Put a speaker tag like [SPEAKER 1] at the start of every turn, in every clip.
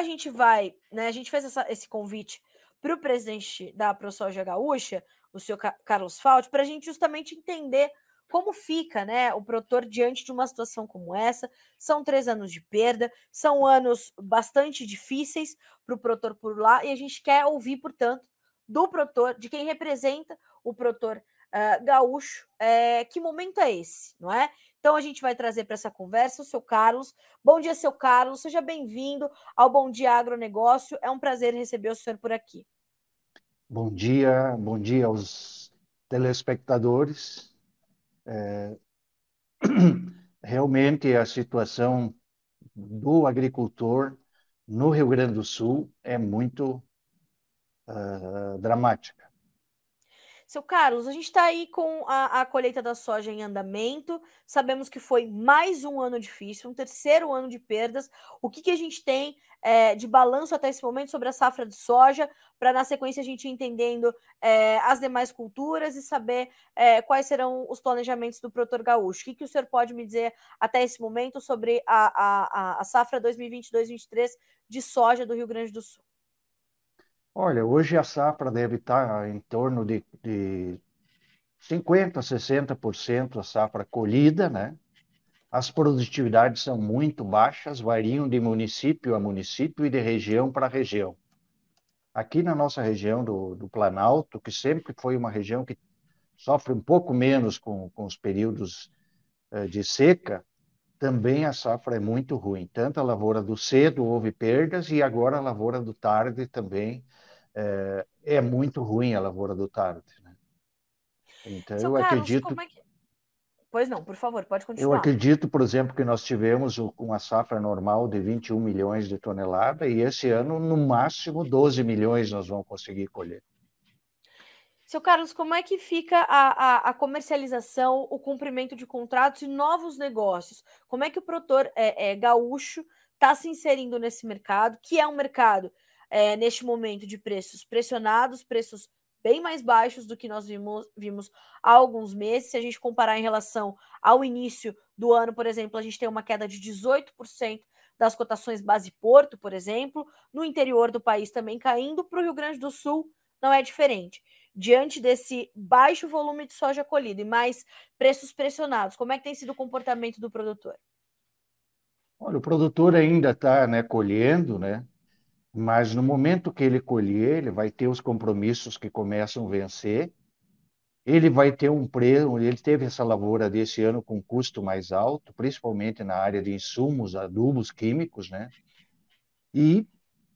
[SPEAKER 1] gente vai, né, a gente fez esse convite para o presidente da ProSoja Gaúcha, o senhor Carlos Falti, para a gente justamente entender como fica, né, o produtor diante de uma situação como essa. São 3 anos de perda, são anos bastante difíceis para o produtor por lá, e a gente quer ouvir, portanto, do produtor, de quem representa o produtor gaúcho, que momento é esse, não é? Então a gente vai trazer para essa conversa o seu Carlos. Bom dia, seu Carlos, seja bem-vindo ao Bom Dia Agronegócio. É um prazer receber o senhor por aqui.
[SPEAKER 2] Bom dia aos telespectadores. Realmente a situação do agricultor no Rio Grande do Sul é muito dramática.
[SPEAKER 1] Seu Carlos, a gente está aí com a colheita da soja em andamento. Sabemos que foi mais um ano difícil, um terceiro ano de perdas. O que a gente tem de balanço até esse momento sobre a safra de soja, para na sequência a gente ir entendendo as demais culturas e saber quais serão os planejamentos do produtor gaúcho? O que o senhor pode me dizer até esse momento sobre a safra 2022-2023 de soja do Rio Grande do Sul?
[SPEAKER 2] Olha, hoje a safra deve estar em torno de 50%, 60% a safra colhida, né? As produtividades são muito baixas, variam de município a município e de região para região. Aqui na nossa região do Planalto, que sempre foi uma região que sofre um pouco menos com os períodos de seca, também a safra é muito ruim. Tanto a lavoura do cedo houve perdas e agora a lavoura do tarde também é muito ruim a lavoura do tarde, né? Então
[SPEAKER 1] Seu Carlos, como é que. Pois não, por favor, pode
[SPEAKER 2] eu
[SPEAKER 1] continuar.
[SPEAKER 2] acredito, por exemplo, que nós tivemos uma safra normal de 21 milhões de toneladas e esse ano, no máximo, 12 milhões nós vamos conseguir colher.
[SPEAKER 1] Seu Carlos, como é que fica a comercialização, o cumprimento de contratos e novos negócios? Como é que o produtor gaúcho está se inserindo nesse mercado, que é um mercado, neste momento, de preços pressionados, preços bem mais baixos do que nós vimos há alguns meses? Se a gente comparar em relação ao início do ano, por exemplo, a gente tem uma queda de 18% das cotações base Porto, por exemplo, no interior do país também caindo, para o Rio Grande do Sul não é diferente. Diante desse baixo volume de soja colhida e mais preços pressionados, como é que tem sido o comportamento do produtor?
[SPEAKER 2] Olha, o produtor ainda está, né, colhendo, né? Mas no momento que ele colher, ele vai ter os compromissos que começam a vencer. Ele vai ter um preço, ele teve essa lavoura desse ano com custo mais alto, principalmente na área de insumos, adubos químicos, né? E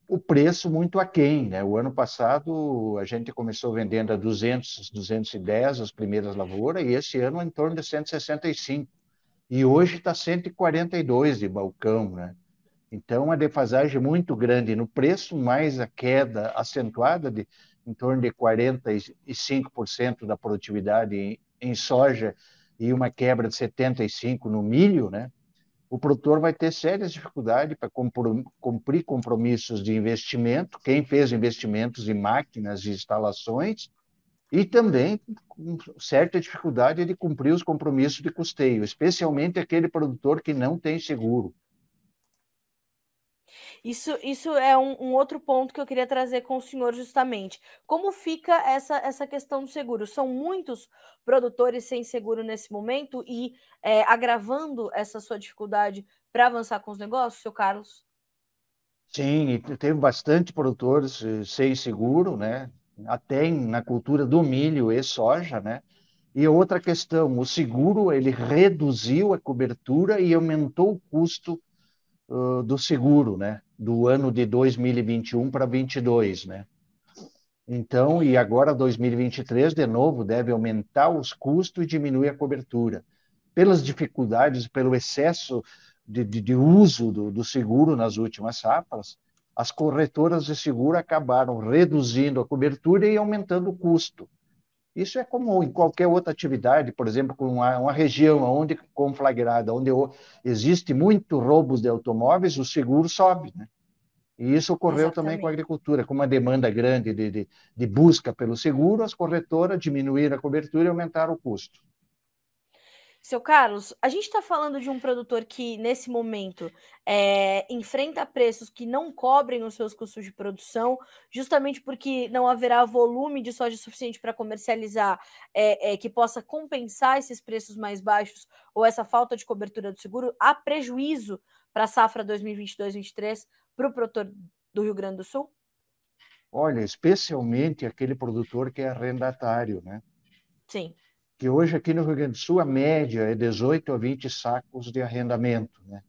[SPEAKER 2] o preço muito aquém, né? O ano passado a gente começou vendendo a 200, 210 as primeiras lavouras e esse ano em torno de 165. E hoje está 142 de balcão, né? Então, uma defasagem muito grande no preço, mais a queda acentuada de em torno de 45% da produtividade em soja e uma quebra de 75% no milho, né? O produtor vai ter sérias dificuldades para cumprir compromissos de investimento, quem fez investimentos em máquinas e instalações, e também com certa dificuldade de cumprir os compromissos de custeio, especialmente aquele produtor que não tem seguro.
[SPEAKER 1] Isso é um outro ponto que eu queria trazer com o senhor justamente. Como fica essa questão do seguro? São muitos produtores sem seguro nesse momento e agravando essa sua dificuldade para avançar com os negócios, seu Carlos?
[SPEAKER 2] Sim, e teve bastante produtores sem seguro, né? Até na cultura do milho e soja, né? E outra questão, o seguro ele reduziu a cobertura e aumentou o custo do seguro, né? Do ano de 2021 para 22, né? Então, e agora 2023 de novo deve aumentar os custos e diminuir a cobertura. Pelas dificuldades, pelo excesso de uso do seguro nas últimas safras, as corretoras de seguro acabaram reduzindo a cobertura e aumentando o custo. Isso é como em qualquer outra atividade, por exemplo, com uma região onde conflagrada, onde existe muito roubos de automóveis, o seguro sobe, né? E isso ocorreu também com a
[SPEAKER 1] Exatamente.
[SPEAKER 2] agricultura, com uma demanda grande de busca pelo seguro, as corretoras diminuíram a cobertura e aumentaram o custo.
[SPEAKER 1] Seu Carlos, a gente está falando de um produtor que, nesse momento, enfrenta preços que não cobrem os seus custos de produção, justamente porque não haverá volume de soja suficiente para comercializar, que possa compensar esses preços mais baixos ou essa falta de cobertura do seguro. Há prejuízo para a safra 2022-23 para o produtor do Rio Grande do Sul?
[SPEAKER 2] Olha, especialmente aquele produtor que é arrendatário, né?
[SPEAKER 1] Sim,
[SPEAKER 2] Que hoje aqui no Rio Grande do Sul a média é 18 a 20 sacos de arrendamento, né?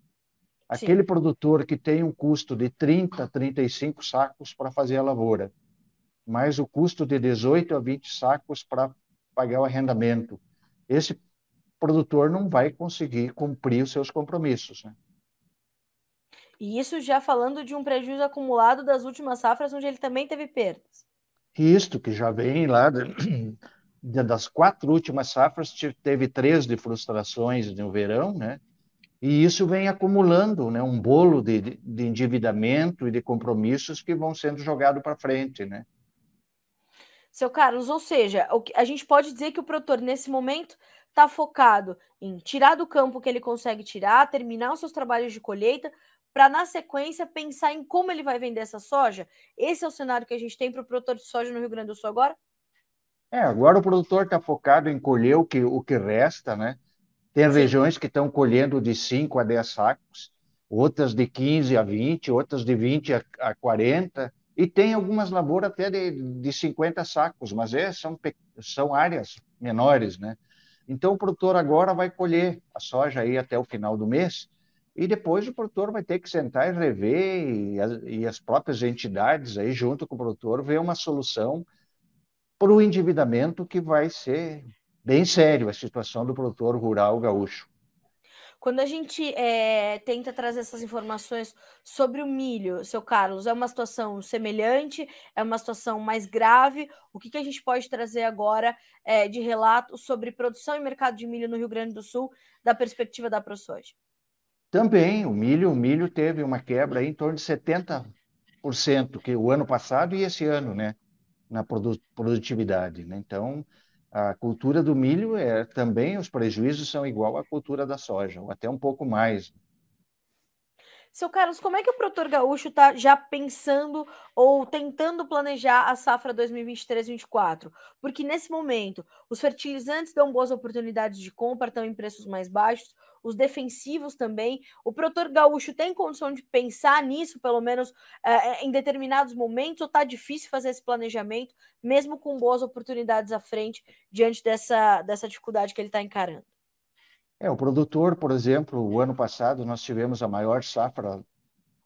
[SPEAKER 1] sim.
[SPEAKER 2] Aquele produtor que tem um custo de 30 a 35 sacos para fazer a lavoura, mais o custo de 18 a 20 sacos para pagar o arrendamento. Esse produtor não vai conseguir cumprir os seus compromissos, né?
[SPEAKER 1] E isso já falando de um prejuízo acumulado das últimas safras, onde ele também teve perdas.
[SPEAKER 2] Isto que já vem lá das 4 últimas safras, teve 3 de frustrações no verão, né? E isso vem acumulando, né? Um bolo de endividamento e de compromissos que vão sendo jogados para frente, né?
[SPEAKER 1] Seu Carlos, ou seja, a gente pode dizer que o produtor, nesse momento, está focado em tirar do campo o que ele consegue tirar, terminar os seus trabalhos de colheita, para, na sequência, pensar em como ele vai vender essa soja. Esse é o cenário que a gente tem para o produtor de soja no Rio Grande do Sul agora?
[SPEAKER 2] Agora o produtor está focado em colher o que resta, né? Tem
[SPEAKER 1] Sim.
[SPEAKER 2] regiões que estão colhendo de 5 a 10 sacos, outras de 15 a 20, outras de 20 a 40, e tem algumas lavouras até de 50 sacos, mas são áreas menores, né? Então o produtor agora vai colher a soja aí até o final do mês, e depois o produtor vai ter que sentar e rever, e as próprias entidades aí junto com o produtor ver uma solução para o endividamento que vai ser bem sério a situação do produtor rural gaúcho.
[SPEAKER 1] Quando a gente tenta trazer essas informações sobre o milho, seu Carlos, é uma situação semelhante? É uma situação mais grave? O que a gente pode trazer agora de relato sobre produção e mercado de milho no Rio Grande do Sul, da perspectiva da ProSoja?
[SPEAKER 2] Também o milho teve uma quebra aí em torno de 70% que o ano passado e esse ano, né, na produtividade, né? Então, a cultura do milho também os prejuízos são igual à cultura da soja, ou até um pouco mais.
[SPEAKER 1] Seu Carlos, como é que o produtor gaúcho está já pensando ou tentando planejar a safra 2023-24? Porque nesse momento, os fertilizantes dão boas oportunidades de compra, estão em preços mais baixos, os defensivos também. O produtor gaúcho tem condição de pensar nisso, pelo menos em determinados momentos, ou está difícil fazer esse planejamento, mesmo com boas oportunidades à frente, diante dessa dificuldade que ele está encarando?
[SPEAKER 2] O produtor, por exemplo, o ano passado nós tivemos a maior safra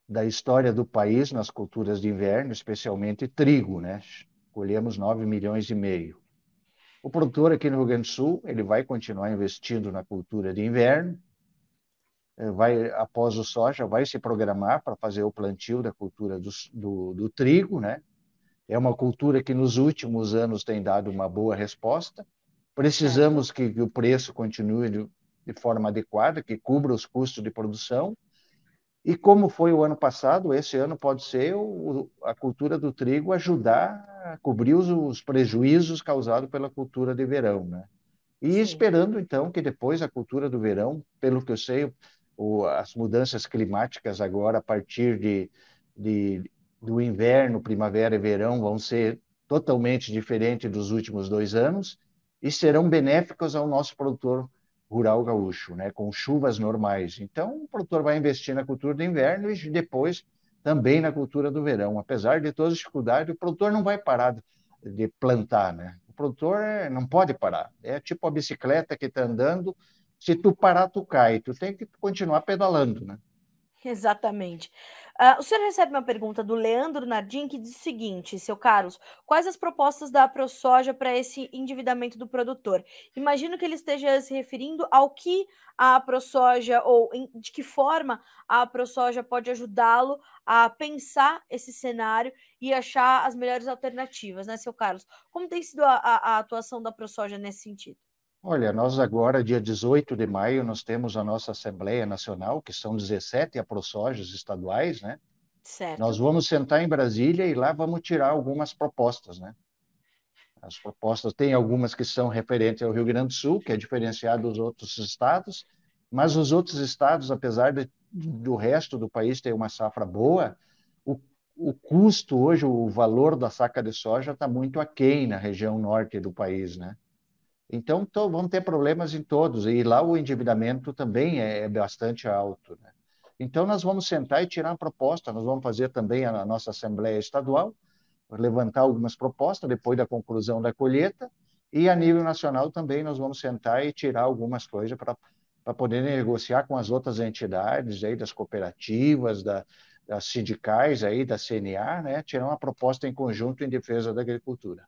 [SPEAKER 2] da história do país nas culturas de inverno, especialmente trigo, né? Colhemos 9,5 milhões. O produtor aqui no Rio Grande do Sul, ele vai continuar investindo na cultura de inverno, após o soja, vai se programar para fazer o plantio da cultura do trigo, né? É uma cultura que nos últimos anos tem dado uma boa resposta.
[SPEAKER 1] Certo?
[SPEAKER 2] Precisamos que o preço continue de forma adequada, que cubra os custos de produção. E como foi o ano passado, esse ano pode ser a cultura do trigo ajudar a cobrir os prejuízos causados pela cultura de verão, né? E
[SPEAKER 1] Sim.
[SPEAKER 2] esperando, então, que depois a cultura do verão, pelo que eu sei, as mudanças climáticas agora, a partir de, do inverno, primavera e verão, vão ser totalmente diferentes dos últimos 2 anos e serão benéficas ao nosso produtor rural gaúcho, né, com chuvas normais. Então, o produtor vai investir na cultura do inverno e depois também na cultura do verão. Apesar de todas as dificuldades, o produtor não vai parar de plantar, né? O produtor não pode parar. É tipo a bicicleta que está andando. Se tu parar, tu cai. Tu tem que continuar pedalando, né?
[SPEAKER 1] Exatamente. O senhor recebe uma pergunta do Leandro Nardim que diz o seguinte, seu Carlos, quais as propostas da ProSoja para esse endividamento do produtor? Imagino que ele esteja se referindo ao que a ProSoja ou de que forma a ProSoja pode ajudá-lo a pensar esse cenário e achar as melhores alternativas, né, seu Carlos? Como tem sido a atuação da ProSoja nesse sentido?
[SPEAKER 2] Olha, nós agora, dia 18 de maio, nós temos a nossa Assembleia Nacional, que são 17 aprosojas estaduais, né? Nós
[SPEAKER 1] Certo?
[SPEAKER 2] vamos sentar em Brasília e lá vamos tirar algumas propostas, né? As propostas, tem algumas que são referentes ao Rio Grande do Sul, que é diferenciado dos outros estados, mas os outros estados, apesar do resto do país ter uma safra boa, o, o custo hoje, o valor da saca de soja está muito aquém na região norte do país, né? Então, vão ter problemas em todos, e lá o endividamento também é bastante alto, né? Então, nós vamos sentar e tirar uma proposta, nós vamos fazer também a nossa Assembleia Estadual, levantar algumas propostas depois da conclusão da colheita, e a nível nacional também nós vamos sentar e tirar algumas coisas para poder negociar com as outras entidades aí, das cooperativas, das sindicais aí, da CNA, né? Tirar uma proposta em conjunto em defesa da agricultura.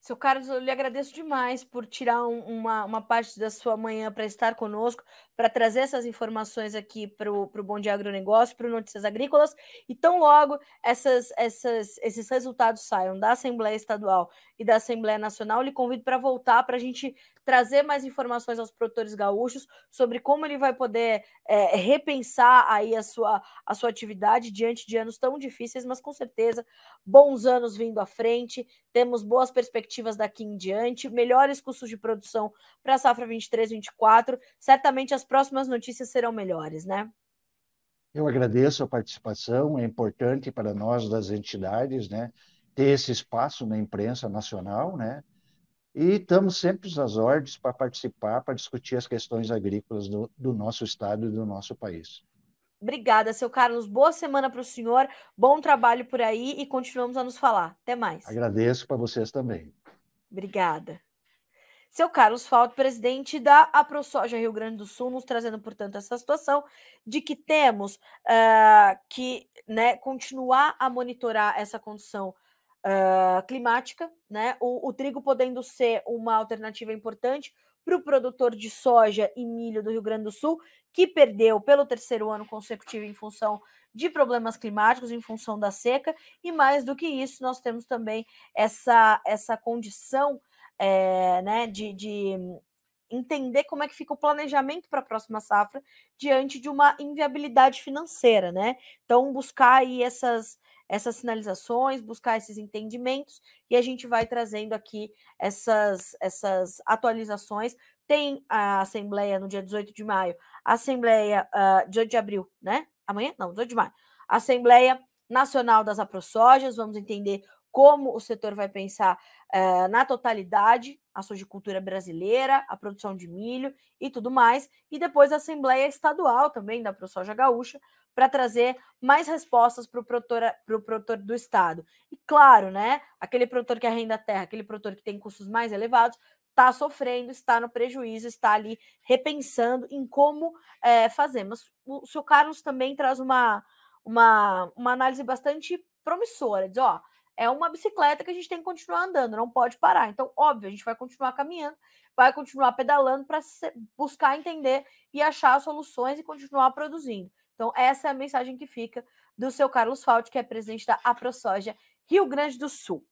[SPEAKER 1] Seu Carlos, eu lhe agradeço demais por tirar uma parte da sua manhã para estar conosco, para trazer essas informações aqui para o Bom Dia Agronegócio, para o Notícias Agrícolas, e tão logo esses resultados saiam da Assembleia Estadual e da Assembleia Nacional, lhe convido para voltar para a gente trazer mais informações aos produtores gaúchos sobre como ele vai poder repensar aí a sua atividade diante de anos tão difíceis, mas com certeza bons anos vindo à frente, temos boas perspectivas daqui em diante, melhores custos de produção para a safra 23-24. Certamente as próximas notícias serão melhores, né?
[SPEAKER 2] Eu agradeço a participação, é importante para nós das entidades, né, ter esse espaço na imprensa nacional, né, e estamos sempre às ordens para participar, para discutir as questões agrícolas do nosso estado e do nosso país.
[SPEAKER 1] Obrigada, seu Carlos. Boa semana para o senhor, bom trabalho por aí e continuamos a nos falar. Até mais.
[SPEAKER 2] Agradeço para vocês também.
[SPEAKER 1] Obrigada. Seu Carlos Falto, presidente da AproSoja Rio Grande do Sul, nos trazendo, portanto, essa situação de que temos que, né, continuar a monitorar essa condição climática, né? O trigo podendo ser uma alternativa importante para o produtor de soja e milho do Rio Grande do Sul, que perdeu pelo terceiro ano consecutivo em função de problemas climáticos, em função da seca, e mais do que isso, nós temos também essa condição né, de entender como é que fica o planejamento para a próxima safra diante de uma inviabilidade financeira, né? Então, buscar aí essas sinalizações, buscar esses entendimentos, e a gente vai trazendo aqui essas atualizações. Tem a Assembleia no dia 18 de maio, a Assembleia 18 de abril, né? Amanhã? Não, 18 de maio. Assembleia Nacional das AproSojas, vamos entender como o setor vai pensar na totalidade a sojicultura brasileira, a produção de milho e tudo mais, e depois a Assembleia Estadual também da ProSoja Gaúcha, para trazer mais respostas para o produtor do estado. E claro, né, aquele produtor que arrenda a terra, aquele produtor que tem custos mais elevados, está sofrendo, está no prejuízo, está ali repensando em como fazer. Mas o seu Carlos também traz uma análise bastante promissora, diz, ó, é uma bicicleta que a gente tem que continuar andando, não pode parar. Então, óbvio, a gente vai continuar caminhando, vai continuar pedalando para buscar entender e achar soluções e continuar produzindo. Então, essa é a mensagem que fica do seu Carlos Falti, que é presidente da AproSoja Rio Grande do Sul.